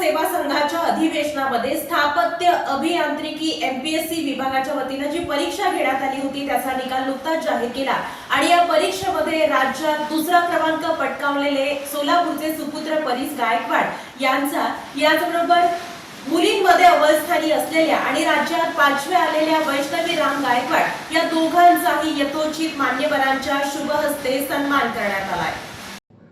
सेवा संघाच्या अधिवेशनामध्ये स्थापत्य अभियांत्रिकी MPSC विभागाच्या वतीने जी परीक्षा घेण्यात आली होती त्याचा निकाल नुकताच जाहीर केला आणि या परीक्षेमध्ये राज्यात दुसरा क्रमांक पटकावलेले सोलापूरचे सुपुत्र परीस गायकवाड यांचा, याचबरोबर मुलींमध्ये अव्वल स्थानी असलेल्या आणि राज्यात 5वे आलेल्या वैष्णवी राम गायकवाड या दोघांचाही यथोचित मान्यवरांच्या शुभ हस्ते सन्मान करण्यात आला.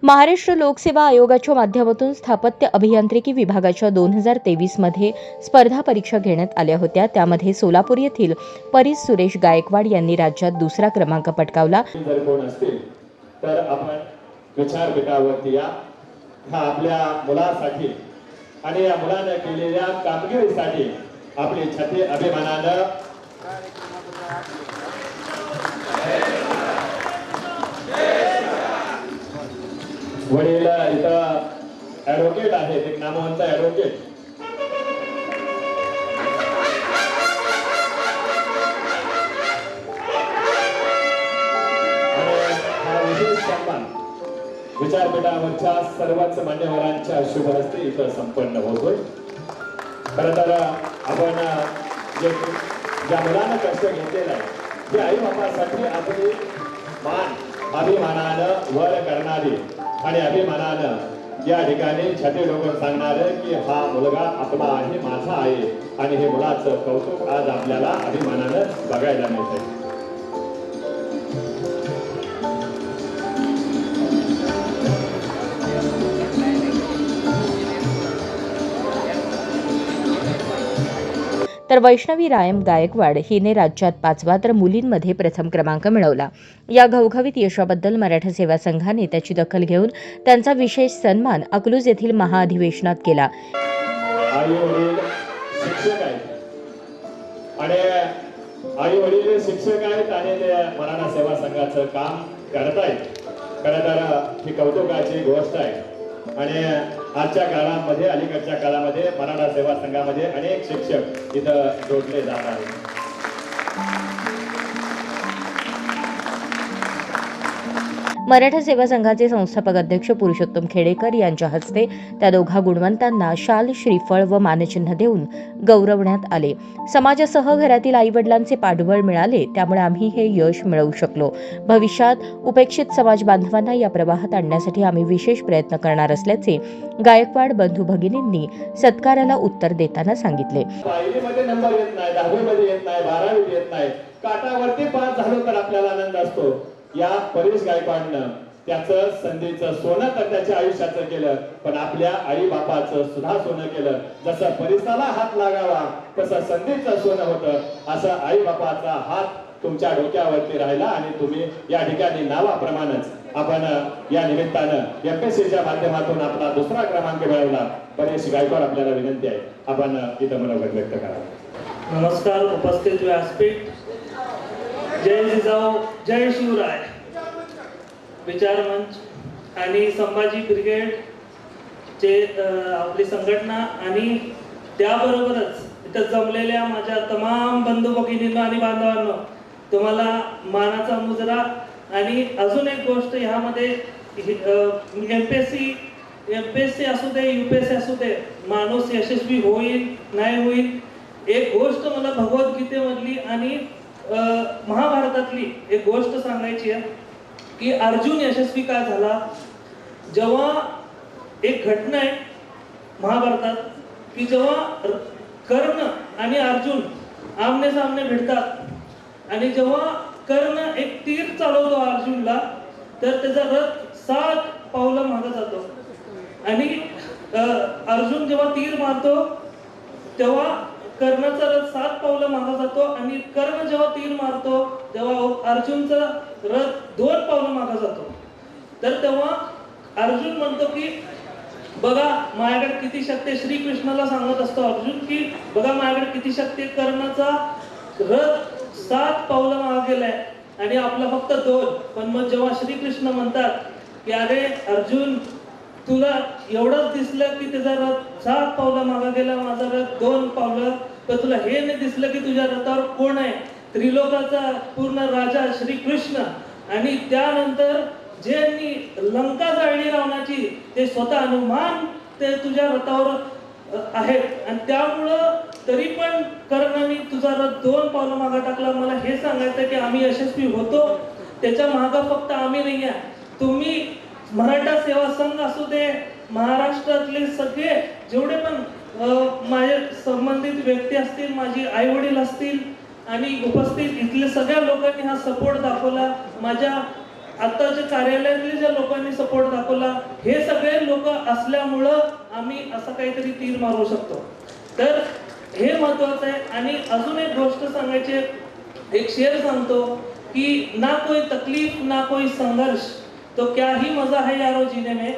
महाराष्ट्र लोकसेवा आयोगाच्या माध्यमातून स्थापत्य अभियांत्रिकी विभागाच्या 2023 मध्ये स्पर्धा परीक्षा घेण्यात आल्या होत्या. त्यामध्ये सोलापूर येथील परीस सुरेश गायकवाड यांनी राज्यात दुसरा क्रमांक पटकावला. जर कोण असतील तर आपण विचारपीठावरती या. हा आपल्या मुलासाठी आणि या मुलाने केलेल्या कामगिरीसाठी आपली छाती अभिमानानं वडील इथं ॲडव्होकेट आहेत, एक नामवंत ॲडव्होकेट. आणि हा विशेष सन्मान विचारपीठावरच्या सर्वच मान्यवरांच्या शुभ हस्ते इथं संपन्न होतोय. खरं तर आपण ज्या मुलानं कष्ट घेतलेलं आहे ते आई बापासाठी आपली मान अभिमानानं वर करणारी आणि अभिमानानं या ठिकाणी छाती डोकून सांगणारं की हा मुलगा आपला आहे, माझा आहे. आणि हे मुलाचं कौतुक आज आपल्याला अभिमानानं बघायला मिळतंय. तर वैष्णवी राम गायकवाड हिने राज्यात 5वा तर मुलींमध्ये प्रथम क्रमांक मिळवला. या घवघवीत यशाबद्दल मराठा सेवा संघाने त्याची दखल घेऊन त्यांचा विशेष सन्मान अकलूज येथील महाअधिवेशनात केला. आई वडील शिक्षक आहेत आणि आई वडील शिक्षक आहेत आणि ते मराठा सेवा संघाचं काम करतायत. खरं तर ही कौतुकाची गोष्ट आहे. आणि आजच्या काळामध्ये, अलीकडच्या काळामध्ये मराठा सेवा संघामध्ये अनेक शिक्षक इथं जोडले जात आहेत. मराठा सेवा संघाचे संस्थापक अध्यक्ष पुरुषोत्तम खेडेकर यांच्या हस्ते त्या दोघा गुणवंतांना शाल, श्रीफळ व मानचिन्ह देऊन गौरवण्यात आले. समाजासह घरातील आईवडिलांचे पाठबळ मिळाले, त्यामुळे आम्ही हे यश मिळवू शकलो. भविष्यात उपेक्षित समाज बांधवांना या प्रवाहात आणण्यासाठी आम्ही विशेष प्रयत्न करणार असल्याचे गायकवाड बंधू भगिनींनी सत्काराला उत्तर देताना सांगितले. पहिलीमध्ये नंबर येत नाही, 10वीमध्ये येत नाही, 12वीत येत नाही, काटावरती पास झालो तर आपल्याला आनंद असतो. या परीस गायकवाडनं त्याचं संधीचं सोनं तर त्याच्या आयुष्याचं केलं, पण आपल्या आई बापाचं सुद्धा सोनं केलं. जसं परीसाला हात लागावा तसं संधीचं सोनं होतं. असं आई बापाचा हात तुमच्या डोक्यावरती राहिला आणि तुम्ही या ठिकाणी नावाप्रमाणेच आपण या निमित्तानं MPSCच्या माध्यमातून आपला दुसरा क्रमांक मिळवला. परीस गायकवाड, आपल्याला विनंती आहे आपण इथं मनोगत व्यक्त करावं. नमस्कार उपस्थित व्यासपीठ, जय जिजाऊ, जय शिवराय. विचार मंच आणि संभाजी ब्रिगेड चे आपली संघटना आणि त्याबरोबरच इथं जमलेल्या माझ्या तमाम बंधू भगिनींना आणि बांधवांना तुम्हाला मानाचा मुजरा. आणि अजून एक गोष्ट ह्यामध्ये, MPSC असू दे, UPSC असू दे, माणूस यशस्वी होईल नाही होईल, एक गोष्ट मला भगवद्गीतेमधली आणि महाभारतातली एक गोष्ट सांगायची आहे की अर्जुन यशस्वी का झाला. जेव्हा एक घटना आहे महाभारतात की जेव्हा कर्ण आणि अर्जुन आमने सामने भिडतात आणि जेव्हा कर्ण एक तीर चालवतो अर्जुनला, तर त्याचा रथ 7 पावलं मागे जातो आणि अर्जुन जेव्हा तीर मारतो तेव्हा कर्णाचा रथ 7 पावलं मागे जातो आणि कर्ण जेव्हा तीर मारतो तेव्हा अर्जुनचा रथ 2 पावलं मागे जातो. तर तेव्हा अर्जुन म्हणतो की बघा माझ्याकडे किती शक्ती आहे. श्रीकृष्णाला सांगत असतो अर्जुन की बघा माझ्याकडे किती शक्ती आहे. कर्णाचा रथ 7 पावलं मागे गेलाय आणि आपला फक्त 2. पण मग जेव्हा श्रीकृष्ण म्हणतात की अरे अर्जुन, तुला एवढंच दिसलं की त्याचा रथ 7 पावलं मागे गेला, माझा रथ 2 पावलं, तर तुला हे नाही दिसलं की तुझ्या रथावर कोण आहे, त्रिलोकाचा पूर्ण राजा श्रीकृष्ण. आणि त्यानंतर ज्यांनी लंका जाळली रावणाची ते स्वतः हनुमान ते तुझ्या रथावर आहेत आणि त्यामुळं तरी पण कर्णाने तुझा रथ 2 पावलं मागे टाकला. मला हे सांगायचं की आम्ही यशस्वी होतो, त्याच्या मागं फक्त आम्ही नाही आहे, तुम्ही मराठा सेवा संघ असू दे, महाराष्ट्रातले सगळे जेवढे पण माझे संबंधित व्यक्ती असतील, माझी आई वडील असतील आणि उपस्थित इथले सगळ्या लोकांनी हा सपोर्ट दाखवला. माझ्या आताच्या कार्यालयातले ज्या लोकांनी सपोर्ट दाखवला, हे सगळे लोक असल्यामुळं आम्ही असं काहीतरी तीर मारू शकतो. तर हे महत्वाचं आहे. आणि अजून एक गोष्ट सांगायची, एक शेर सांगतो कि ना कोई तकलीफ ना कोई संघर्ष तो क्या ही मजा है यारो जीने में,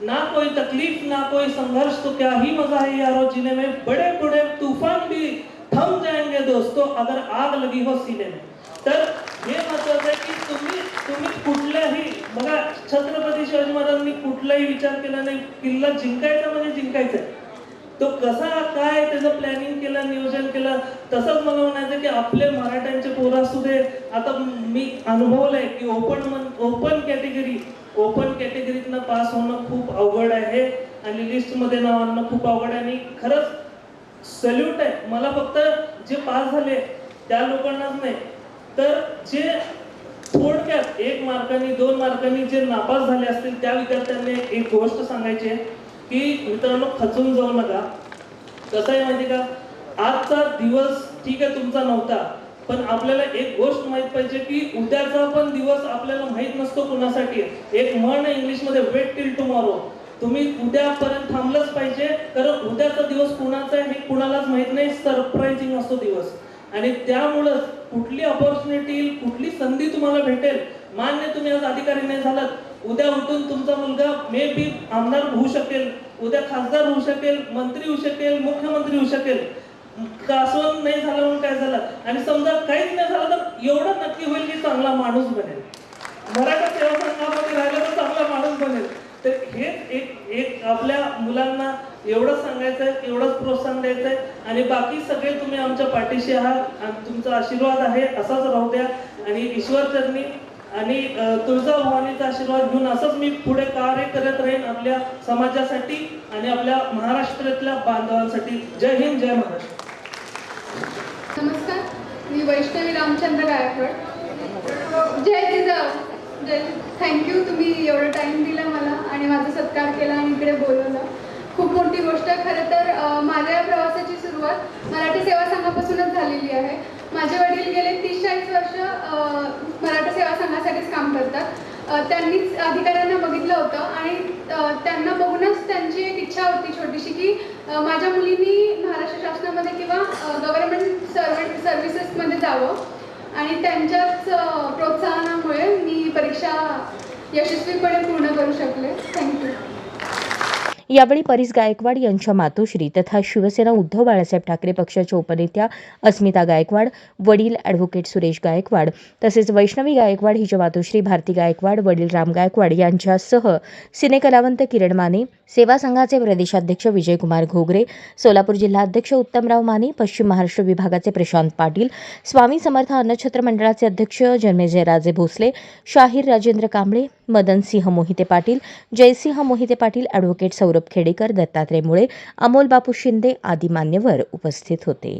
ना कोई तकलीफ ना कोई संघर्ष तो क्या ही मजा है यारो जीने में, बड़े बड़े तूफान भी थम जाएंगे दोस्तों अगर आग लगी हो सीने में. तर हे महत्वाचं आहे की तुम्ही कुठल्याही, बघा छत्रपती शिवाजी महाराजांनी कुठलाही विचार केला नाही, किल्ला जिंकायचा म्हणजे जिंकायचा आहे. तो कसा काय त्याचं प्लॅनिंग केलं, नियोजन केलं. तसंच मला म्हणायचं की आपले मराठ्यांचे पोरं असू दे, आता मी अनुभवलंय की ओपन कॅटेगरीतनं पास होणं खूप अवघड आहे आणि लिस्टमध्ये नाव आणणं खूप अवघड आहे. आणि खरंच सल्यूट आहे मला, फक्त जे पास झाले त्या लोकांनाच नाही, तर जे थोडक्यात 1 मार्कांनी 2 मार्कांनी जे नापास झाले असतील त्या विद्यार्थ्यांनी एक गोष्ट सांगायची आहे की मित्रांनो, खचून जाऊ नका. कसं आहे माहिती का, आजचा दिवस ठीक आहे तुमचा नव्हता, पण आपल्याला एक गोष्ट माहित पाहिजे की उद्याचा पण दिवस आपल्याला माहित नसतो कुणासाठी. एक म्हण आहे इंग्लिशमध्ये, वेट टिल टुमॉरो. तुम्ही उद्यापर्यंत थांबलंच पाहिजे, कारण उद्याचा दिवस कुणाचा आहे हे कुणालाच माहित नाही. सरप्राइझिंग असतो दिवस. आणि त्यामुळं कुठली अपॉर्च्युनिटी, कुठली संधी तुम्हाला भेटेल, मान्य तुम्ही आज अधिकारी नाही झालात, उद्या उठून तुमचा मुलगा मे बी आमदार होऊ शकेल, उद्या खासदार होऊ शकेल, मंत्री होऊ शकेल, मुख्यमंत्री होऊ शकेल. कासवण नाही झालं म्हणून काय झालं, आणि समजा काहीच नाही झालं तर एवढं नक्की होईल की चांगला माणूस बनेल, मराठा सेवा संघामध्ये राहिला तर चांगला माणूस बनेल. तर हेच एक आपल्या मुलांना एवढंच सांगायचं आहे, एवढंच प्रोत्साहन द्यायचं आहे. आणि बाकी सगळे तुम्ही आमच्या पाठीशी आहात आणि तुमचा आशीर्वाद आहे असाच राहू द्या. आणि ईश्वरचरणी आणि तुळजाभवानीचा आशीर्वाद घेऊन असंच मी पुढे कार्य करत राहीन आपल्या समाजासाठी आणि आपल्या महाराष्ट्रातल्या बांधवांसाठी. जय हिंद, जय महाराष्ट्र. नमस्कार, मी वैष्णवी रामचंद्र गायकवाड. जय जिजाऊ. थँक्यू, तुम्ही एवढं टाईम दिला मला आणि माझा सत्कार केला आणि इकडे बोलवलं. खूप मोठी गोष्ट. खरं तर माझ्या प्रवासाची सुरुवात मराठी सेवा संघापासूनच झालेली आहे. माझे वडील गेले 30-40 वर्ष मराठा सेवा संघासाठीच काम करतात. त्यांनीच अधिकाऱ्यांना बघितलं होतं आणि त्यांना बघूनच त्यांची एक इच्छा होती छोटीशी की माझ्या मुलींनी महाराष्ट्र शासनामध्ये किंवा गव्हर्नमेंट सर्व्हिसेसमध्ये जावं. आणि त्यांच्याच प्रोत्साहनामुळे मी परीक्षा यशस्वीपणे पूर्ण करू शकले. थँक्यू. यावेळी परीस गायकवाड यांच्या मातोश्री तथा शिवसेना उद्धव बाळासाहेब ठाकरे पक्षाच्या उपनेत्या अस्मिता गायकवाड, वडील ॲडव्होकेट सुरेश गायकवाड तसेच वैष्णवी गायकवाड हिच्या मातोश्री भारती गायकवाड, वडील राम गायकवाड यांच्यासह सिनेकलावंत किरण माने, सेवा संघाचे प्रदेशाध्यक्ष विजयकुमार घोगरे, सोलापूर जिल्हाध्यक्ष उत्तमराव माने, पश्चिम महाराष्ट्र विभागाचे प्रशांत पाटील, स्वामी समर्थ अन्नछत्र मंडळाचे अध्यक्ष जन्मेजयराजे भोसले, शाहीर राजेंद्र कांबळे, मदनसिंह मोहिते पाटील, जयसिंह मोहिते पाटील, ॲडव्होकेट सौरभ खेडेकर, दत्तात्रय मुळे, अमोल बापू शिंदे आदी मान्यवर उपस्थित होते.